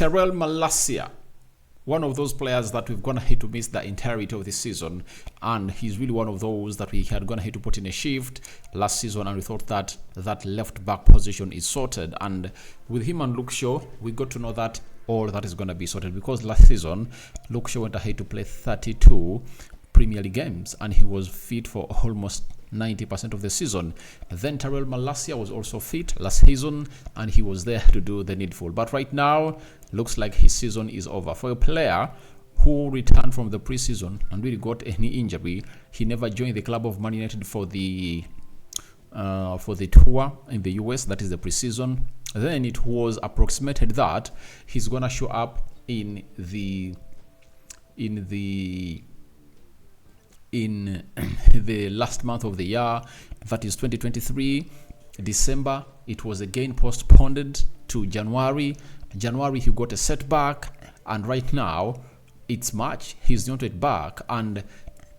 Terrell Malacia, one of those players that we've gone ahead to miss the entirety of this season, and he's really one of those that we had gone ahead to put in a shift last season, and we thought that that left back position is sorted. And with him and Luke Shaw, we got to know that all that is going to be sorted, because last season Luke Shaw went ahead to play 32 Premier League games and he was fit for almost 90% of the season. Then Terrell Malacia was also fit last season and he was there to do the needful. But right now, looks like his season is over. For a player who returned from the preseason and really got any injury, he never joined the club of Man United for the tour in the US, that is the preseason. Then it was approximated that he's gonna show up in the last month of the year, that is 2023 December. It was again postponed to January. He got a setback, and right now it's March, he's not yet back. And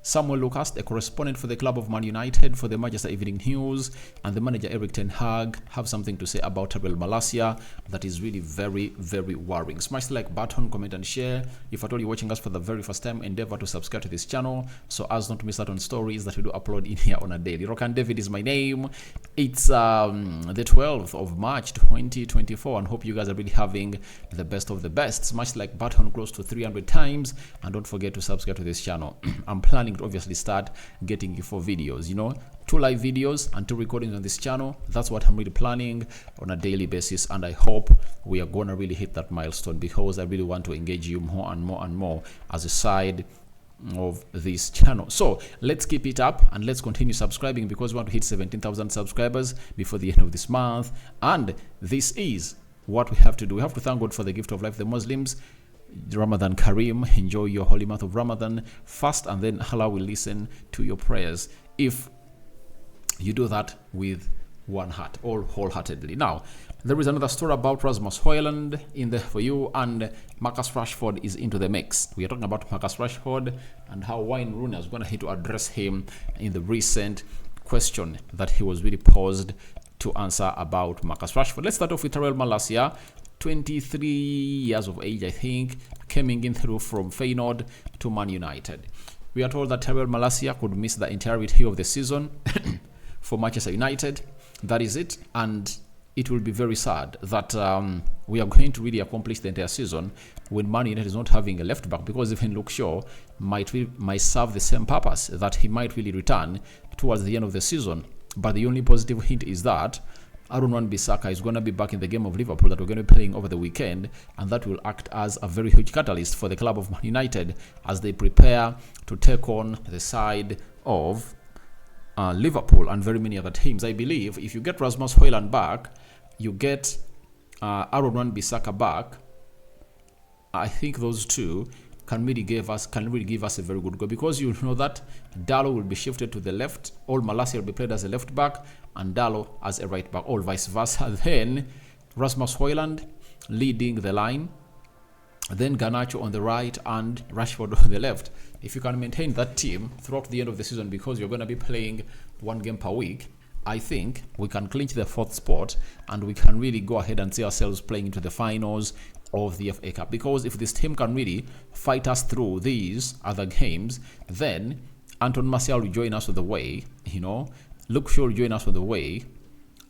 Samuel Lucas, a correspondent for the club of Man United for the Manchester Evening News, and the manager Eric Ten Hag have something to say about Terrell Malacia that is really very, very worrying. Smash the like button, comment and share. If at all you're watching us for the very first time, endeavor to subscribe to this channel so as not to miss out on stories that we do upload in here on a daily. Rock and David is my name. It's the 12th of March 2024, and hope you guys are really having the best of the best. Smash the like button close to 300 times, and don't forget to subscribe to this channel. I'm planning to obviously start getting you for videos, 2 live videos and 2 recordings on this channel. That's what I'm really planning on a daily basis, and I hope we are gonna really hit that milestone, because I really want to engage you more and more and more as a side of this channel. So let's keep it up and let's continue subscribing, because we want to hit 17,000 subscribers before the end of this month. And this is what we have to do. We have to thank God for the gift of life. The Muslims, Ramadan Kareem, enjoy your holy month of Ramadan, fast, and then Allah will listen to your prayers if you do that with one heart, or wholeheartedly. Now, there is another story about Rasmus Hojlund in there for you, and Marcus Rashford is into the mix. We are talking about Marcus Rashford and how Wayne Rooney is going to address him in the recent question that he was really posed to answer about Marcus Rashford. Let's start off with Terrell Malacia, 23 years of age, I think, coming in through from Feyenoord to Man United. We are told that Terrell Malacia could miss the entirety of the season for Manchester United. That is it, and it will be very sad that we are going to really accomplish the entire season when Man United is not having a left back, because even Luke Shaw might serve the same purpose, that he might really return towards the end of the season. But the only positive hint is that Aaron Wan-Bissaka is going to be back in the game of Liverpool that we're going to be playing over the weekend, and that will act as a very huge catalyst for the club of Man United as they prepare to take on the side of Liverpool and very many other teams. I believe if you get Rasmus Hojlund back, you get Aaron Wan-Bissaka back, I think those two can really give us a very good goal, because you know that Dalot will be shifted to the left, all Malacia will be played as a left back and Dalot as a right back, or vice versa. Then Rasmus Hojlund leading the line, then Garnacho on the right and Rashford on the left. If you can maintain that team throughout the end of the season, because you're going to be playing 1 game per week, I think we can clinch the 4th spot and we can really go ahead and see ourselves playing into the finals of the FA Cup. Because if this team can really fight us through these other games, then Anton Martial will join us on the way, Luke Shaw will join us on the way,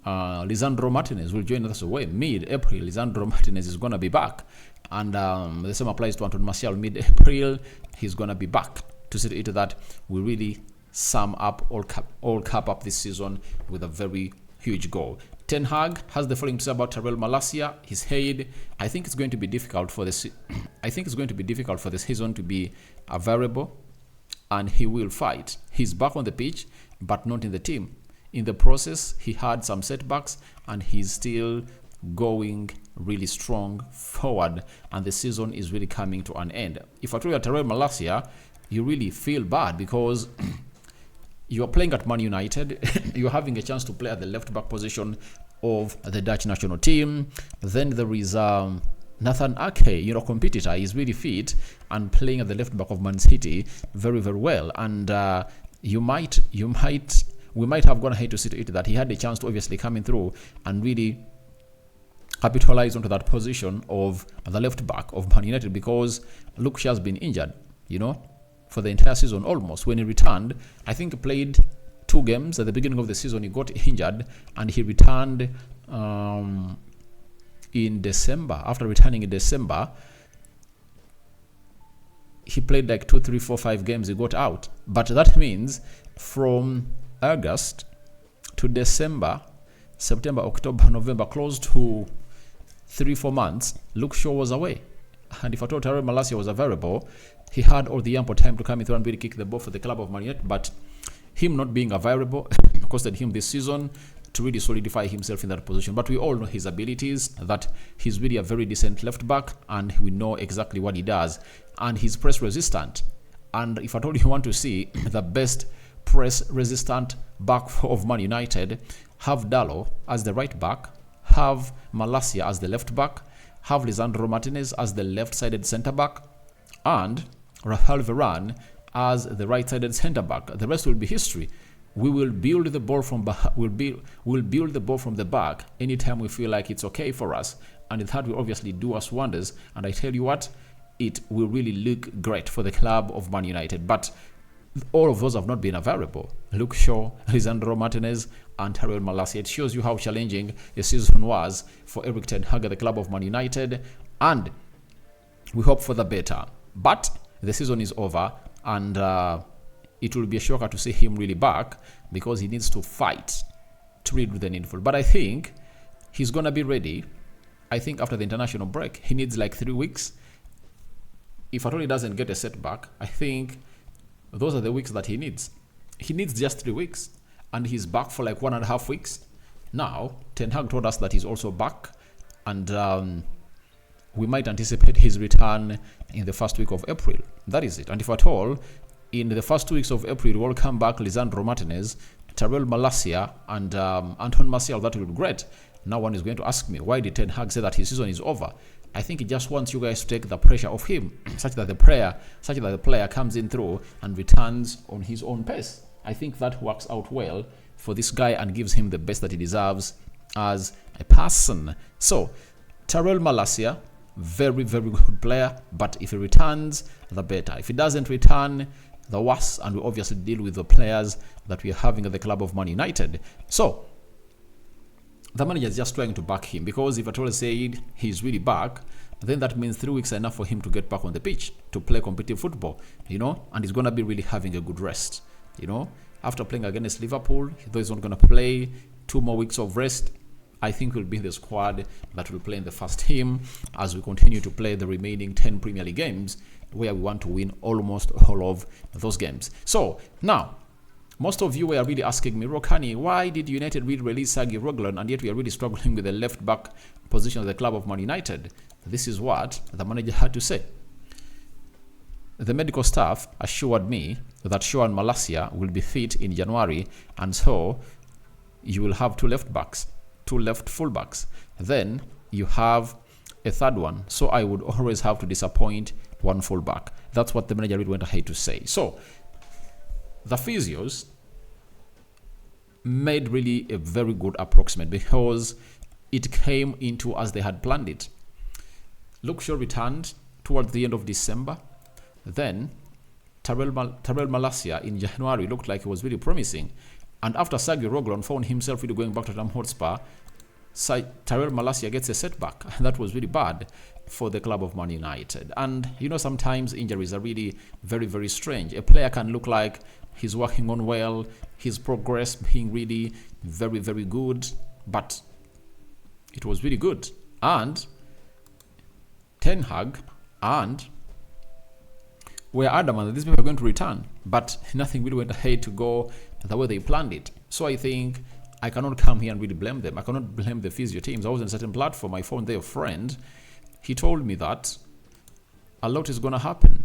Lisandro Martinez will join us away. Mid-April, Lisandro Martinez is going to be back, and the same applies to Anton Martial. Mid-April, he's going to be back to see to that we really sum up all cap up this season with a very huge goal. Ten Hag has the following to say about Terrell Malacia. His head, I think it's going to be difficult for the season to be a variable, and he will fight. He's back on the pitch, but not in the team. In the process, he had some setbacks, and he's still going really strong forward, and the season is really coming to an end. If I tell you Terrell Malacia, you really feel bad, because you are playing at Man United, you're having a chance to play at the left back position of the Dutch national team. Then there is Nathan Ake, competitor. He's really fit and playing at the left back of Man City very, very well. And we might have gone ahead to see to it that he had a chance to obviously come in through and really capitalize onto that position of the left back of Man United, because Luke Shaw's been injured, for the entire season almost. When he returned, I think he played 2 games at the beginning of the season. He got injured and he returned in December. After returning in December, he played like 2, 3, 4, 5 games. He got out. But that means from August to December, September, October, November, close to 3, 4 months, Luke Shaw was away. And if I told Tyrell Malacia was available, he had all the ample time to come in through and really kick the ball for the club of Man United. But him not being available costed him this season to really solidify himself in that position. But we all know his abilities, that he's really a very decent left back, and we know exactly what he does. And he's press resistant. And if at all you want to see the best press resistant back of Man United, have Dalot as the right back, have Malacia as the left back, have Lisandro Martinez as the left-sided centre back, and Rafael Varane as the right-sided centre back. The rest will be history. We will build the ball from we'll build the ball from the back anytime we feel like it's okay for us, and that will obviously do us wonders. And I tell you what, it will really look great for the club of Man United. But all of those have not been available. Luke Shaw, Lisandro Martinez, and Tyrell Malacia. It shows you how challenging the season was for Erik ten Hag at the club of Man United, and we hope for the better. But the season is over, and it will be a shocker to see him really back, because he needs to fight to really do the needful. But I think he's going to be ready. I think after the international break, he needs like 3 weeks. If at all he doesn't get a setback, I think those are the weeks that he needs. He needs just 3 weeks, and he's back for like 1.5 weeks. Now, Ten Hag told us that he's also back, and we might anticipate his return in the first week of April. That is it. And if at all, in the first 2 weeks of April, we'll come back Lisandro Martinez, Tyrell Malacia, and Anton Martial. That will be great. Now one is going to ask me, why did Ten Hag say that his season is over? I think he just wants you guys to take the pressure off him, such that the player comes in through and returns on his own pace. I think that works out well for this guy and gives him the best that he deserves as a person. So, Tyrell Malacia, very, very good player, but if he returns, the better. If he doesn't return, the worse, and we obviously deal with the players that we are having at the club of Man United. So, the manager is just trying to back him, because if at all said he's really back, then that means 3 weeks are enough for him to get back on the pitch to play competitive football, and he's going to be really having a good rest, After playing against Liverpool, though he's not going to play, 2 more weeks of rest, I think will be the squad that will play in the first team as we continue to play the remaining 10 Premier League games, where we want to win almost all of those games. So, now, most of you were really asking me, Rokani, why did United really release Sergei Hojlund, and yet we are really struggling with the left back position of the club of Man United? This is what the manager had to say. The medical staff assured me that Shaw and Malacia will be fit in January, and so you will have 2 left backs, 2 left fullbacks. Then you have a third one, so I would always have to disappoint 1 fullback. That's what the manager really went ahead to say. So the physios made really a very good approximate, because it came into as they had planned it. Luke Shaw returned towards the end of December. Then Tyrell Malacia in January looked like it was really promising. And after Sergei Hojlund found himself really going back to Tottenham Hotspur, Tyrell Malacia gets a setback. That was really bad for the club of Man United. And sometimes injuries are really very, very strange. A player can look like he's working on well, his progress being really very, very good, but it was really good. And Ten Hag and were adamant that these people are going to return, but nothing really went ahead to go the way they planned it. So I think I cannot come here and really blame them. I cannot blame the physio teams. I was on a certain platform. I found their friend. He told me that a lot is going to happen,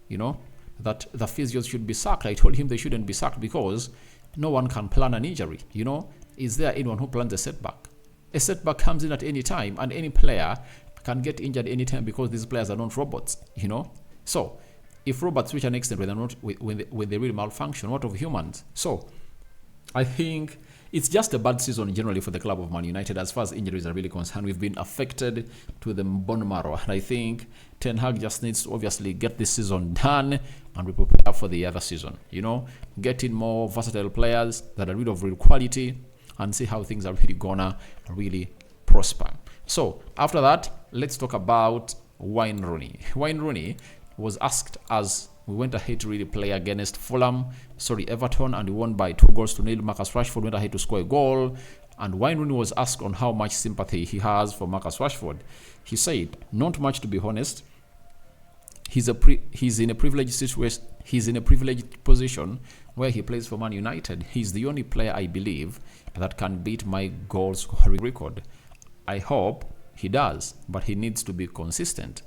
that the physios should be sacked. I told him they shouldn't be sacked, because no one can plan an injury. Is there anyone who plans a setback? A setback comes in at any time, and any player can get injured anytime, because these players are not robots, So if robots reach an extent where they're not, when they really malfunction, what of humans? So I think It's just a bad season generally for the club of Man United as far as injuries are really concerned. We've been affected to the bone marrow, and I think Ten Hag just needs to obviously get this season done and we prepare for the other season. You know, get in more versatile players that are really of real quality and see how things are really gonna really prosper. So after that, let's talk about Wayne Rooney. Wayne Rooney was asked as we went ahead to really play against Everton, and we won by 2-0. Marcus Rashford went ahead to score a goal, and Wayne Rooney was asked on how much sympathy he has for Marcus Rashford. He said, "Not much, to be honest. He's in a privileged situation. He's in a privileged position where he plays for Man United. He's the only player I believe that can beat my goal scoring record. I hope he does, but he needs to be consistent.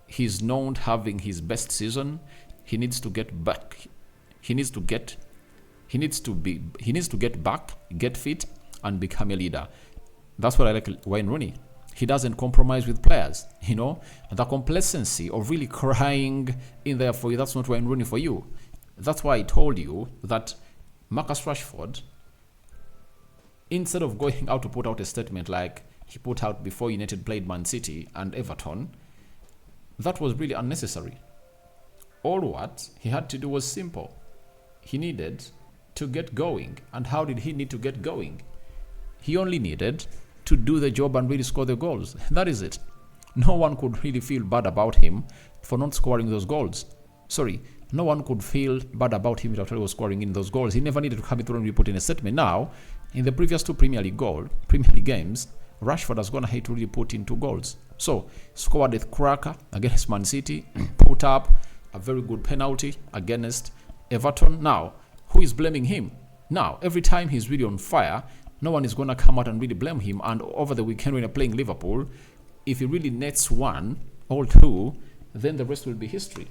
He's known having his best season. He needs to get back. He needs to get back, get fit, and become a leader." That's what I like Wayne Rooney. He doesn't compromise with players. You know, the complacency of really crying in there for you, that's not Wayne Rooney for you. That's why I told you that Marcus Rashford, instead of going out to put out a statement like he put out before United played Man City and Everton, that was really unnecessary. All what he had to do was simple. He needed to get going. And how did he need to get going? He only needed to do the job and really score the goals. That is it. No one could really feel bad about him for not scoring those goals. No one could feel bad about him after he was scoring in those goals. He never needed to come through and put in a statement. Now, in the previous two Premier League games, Rashford has gone ahead to really put in 2 goals. So, scored a cracker against Man City, put up a very good penalty against Everton. Now, who is blaming him? Now, every time he's really on fire, no one is going to come out and really blame him. And over the weekend when you're playing Liverpool, if he really nets 1 or 2, then the rest will be history.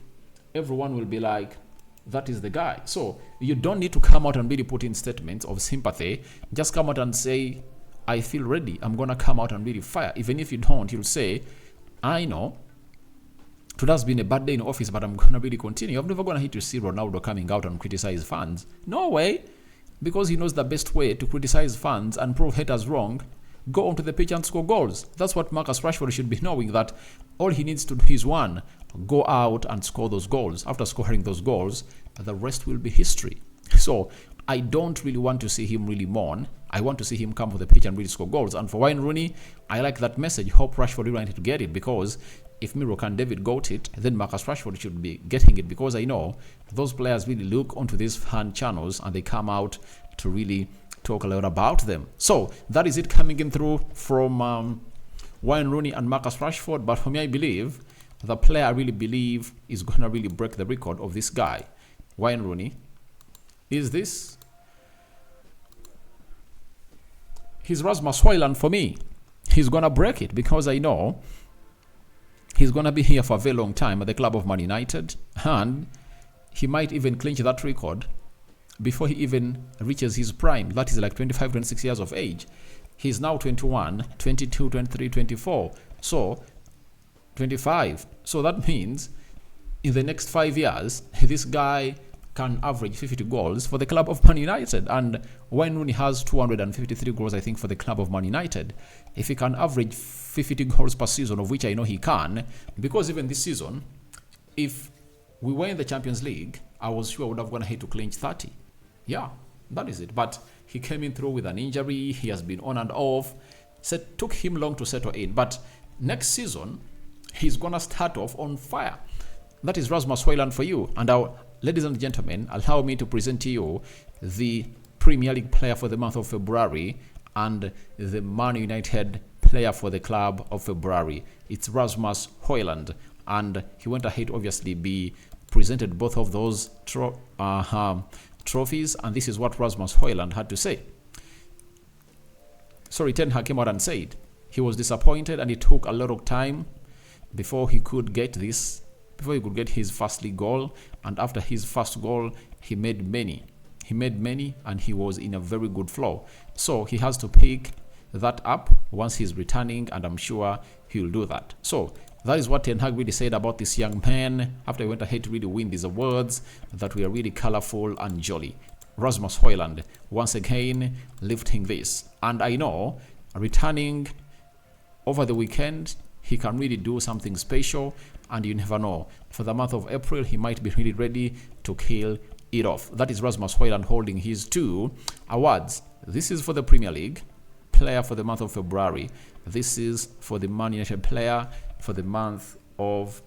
Everyone will be like, that is the guy. So, you don't need to come out and really put in statements of sympathy. Just come out and say, I feel ready. I'm going to come out and really fire. Even if you don't, you'll say, I know today's been a bad day in office, but I'm going to really continue. I'm never going to hit to see Ronaldo coming out and criticize fans. No way. Because he knows the best way to criticize fans and prove haters wrong, go onto the pitch and score goals. That's what Marcus Rashford should be knowing, that all he needs to do is one, go out and score those goals. After scoring those goals, the rest will be history. So I don't really want to see him really mourn. I want to see him come to the pitch and really score goals. And for Wayne Rooney, I like that message. Hope Rashford really wanted to get it, because if Miro and David got it, then Marcus Rashford should be getting it, because I know those players really look onto these fan channels and they come out to really talk a lot about them. So that is it coming in through from Wayne Rooney and Marcus Rashford. But for me, I believe the player I really believe is going to really break the record of this guy, Wayne Rooney, is this. He's Rasmus Hojlund for me. He's going to break it, because I know he's going to be here for a very long time at the club of Man United, and he might even clinch that record before he even reaches his prime. That is like 25, 26 years of age. He's now 21, 22, 23, 24. So, 25. So that means in the next 5 years, this guy can average 50 goals for the club of Man United. And Wayne Rooney has 253 goals, I think, for the club of Man United. If he can average 50 goals per season, of which I know he can, because even this season, if we were in the Champions League, I was sure I would have gone ahead to clinch 30. Yeah, that is it. But he came in through with an injury. He has been on and off. So it took him long to settle in. But next season, he's going to start off on fire. That is Rasmus Hojlund for you. And ladies and gentlemen, allow me to present to you the Premier League player for the month of February and the Man United player for the club of February. It's Rasmus Hojlund. And he went ahead, obviously, be presented both of those trophies. And this is what Rasmus Hojlund had to say. Ten Hag came out and said he was disappointed, and it took a lot of time before he could get his first league goal. And after his first goal, he made many, and he was in a very good flow. So he has to pick that up once he's returning, and I'm sure he'll do that. So that is what Ten Hag really said about this young man after he went ahead to really win these awards that were really colorful and jolly. Rasmus Hojlund once again lifting this. And I know returning over the weekend, he can really do something special, and you never know. For the month of April, he might be really ready to kill it off. That is Rasmus Hojlund holding his 2 awards. This is for the Premier League player for the month of February. This is for the Man United player for the month of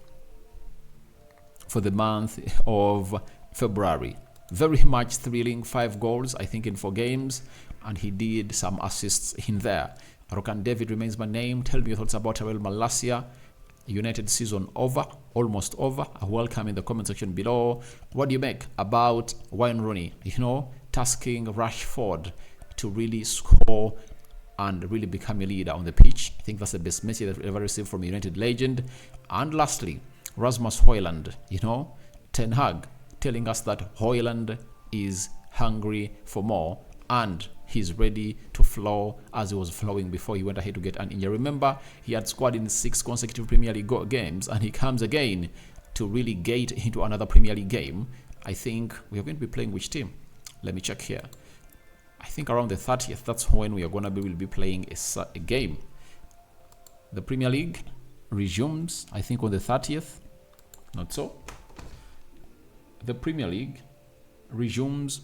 February. Very much thrilling. 5 goals, I think, in 4 games, and he did some assists in there. Rokan David remains my name. Tell me your thoughts about Malacia. United season over, almost over. I welcome in the comment section below. What do you make about Wayne Rooney, tasking Rashford to really score and really become a leader on the pitch? I think that's the best message that we've ever received from a United legend. And lastly, Rasmus Hojlund, Ten Hag telling us that Hojlund is hungry for more and he's ready to flow as he was flowing before he went ahead to get an injury. Remember, he had scored in 6 consecutive Premier League games, and he comes again to really gate into another Premier League game. I think we are going to be playing which team? Let me check here. I think around the 30th, that's when we are going to be playing a game. The Premier League resumes, I think, on the 30th. Not so. The Premier League resumes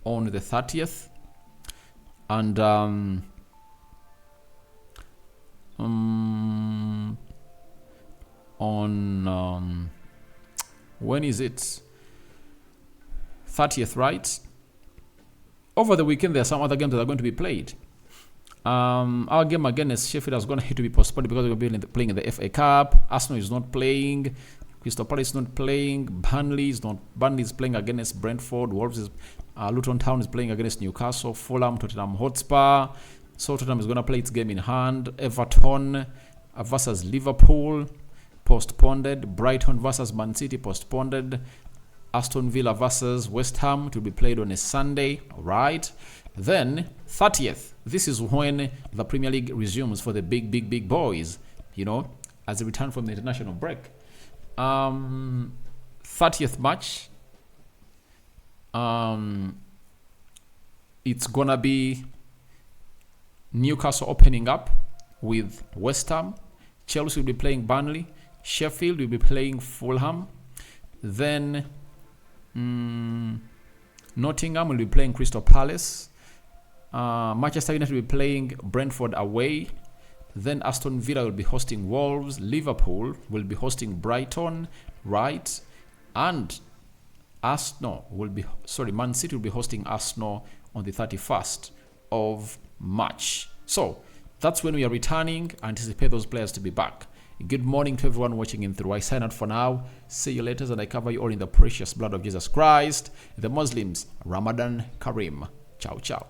on the 30th, and when is it? 30th, right? Over the weekend, there are some other games that are going to be played. Our game against Sheffield is going to have to be postponed because we're going to be playing in the FA Cup. Arsenal is not playing. Crystal Palace is not playing. Burnley is playing against Brentford. Wolves is Luton Town is playing against Newcastle. Fulham, Tottenham Hotspur. So Tottenham is going to play its game in hand. Everton versus Liverpool, postponed. Brighton versus Man City, postponed. Aston Villa versus West Ham to be played on a Sunday. All right. Then 30th. This is when the Premier League resumes for the big boys. As they return from the international break. 30th match. It's gonna be Newcastle opening up with West Ham. Chelsea will be playing Burnley. Sheffield will be playing Fulham. Then Nottingham will be playing Crystal Palace. Manchester United will be playing Brentford away. Then Aston Villa will be hosting Wolves. Liverpool will be hosting Brighton, right? And Man City will be hosting Arsenal on the 31st of March. So that's when we are returning. I anticipate those players to be back. Good morning to everyone watching in through. I sign out for now. See you later, and I cover you all in the precious blood of Jesus Christ. The Muslims, Ramadan Kareem. Ciao, ciao.